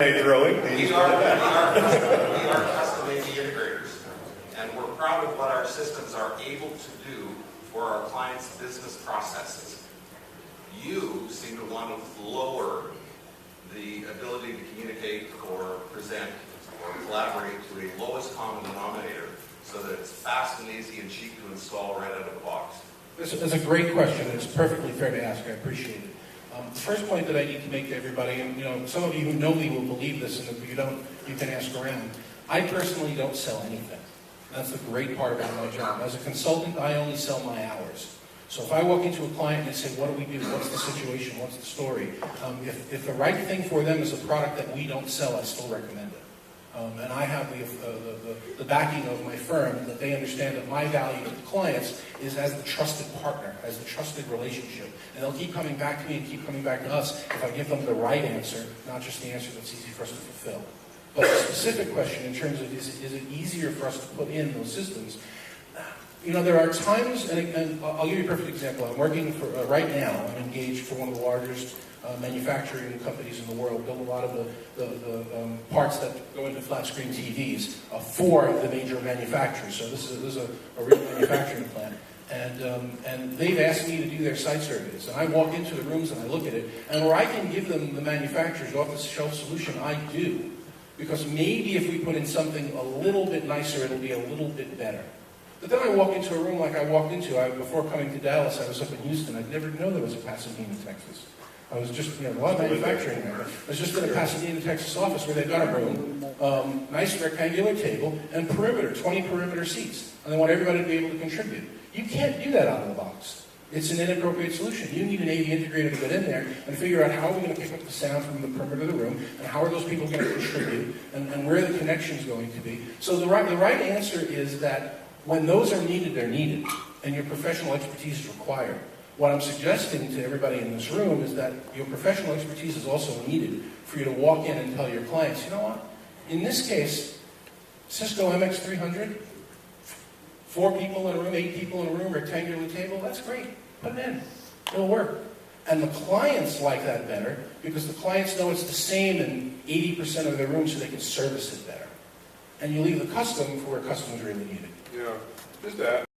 Throwing. We are custom-made integrators, and we're proud of what our systems are able to do for our clients' business processes. You seem to want to lower the ability to communicate or present or collaborate to a lowest common denominator so that it's fast and easy and cheap to install right out of the box. This is a great question, and it's perfectly fair to ask. I appreciate it. The first point that I need to make to everybody, and some of you who know me will believe this, and if you don't, you can ask around. I personally don't sell anything. That's the great part about my job. As a consultant, I only sell my hours. So if I walk into a client and they say, what do we do? What's the situation? What's the story? If the right thing for them is a product that we don't sell, I still recommend it. And I have the backing of my firm that they understand that my value to the clients is as the trusted partner, as the trusted relationship. And they'll keep coming back to me and keep coming back to us if I give them the right answer, not just the answer that's easy for us to fulfill. But the specific question in terms of is it easier for us to put in those systems, there are times, and I'll give you a perfect example. I'm working for, right now, I'm engaged for one of the largest manufacturing companies in the world, build a lot of the parts that go into flat screen TVs for the major manufacturers. So this is a real manufacturing plant. And they've asked me to do their site surveys. And I walk into the rooms and I look at it, and where I can give them the manufacturer's off-the-shelf solution, I do. Because maybe if we put in something a little bit nicer, it'll be a little bit better. But then I walk into a room like I walked into. Before coming to Dallas, I was up in Houston. I'd never known there was a Pasadena, Texas. I was just, a lot of manufacturing there. I was just in a Pasadena, Texas office where they've got a room, nice rectangular table, and 20 perimeter seats. And they want everybody to be able to contribute. You can't do that out of the box. It's an inappropriate solution. You need an AV integrator to get in there and figure out how are we going to pick up the sound from the perimeter of the room, and how are those people going to contribute, and where are the connections going to be. So the right answer is that when those are needed, they're needed, and your professional expertise is required. What I'm suggesting to everybody in this room is that your professional expertise is also needed for you to walk in and tell your clients, you know what, in this case, Cisco MX300, 4 people in a room, 8 people in a room, rectangular table, that's great. Put it in. It'll work. And the clients like that better because the clients know it's the same in 80% of their rooms so they can service it better. And you leave the custom for where customers really need it. Yeah, just that.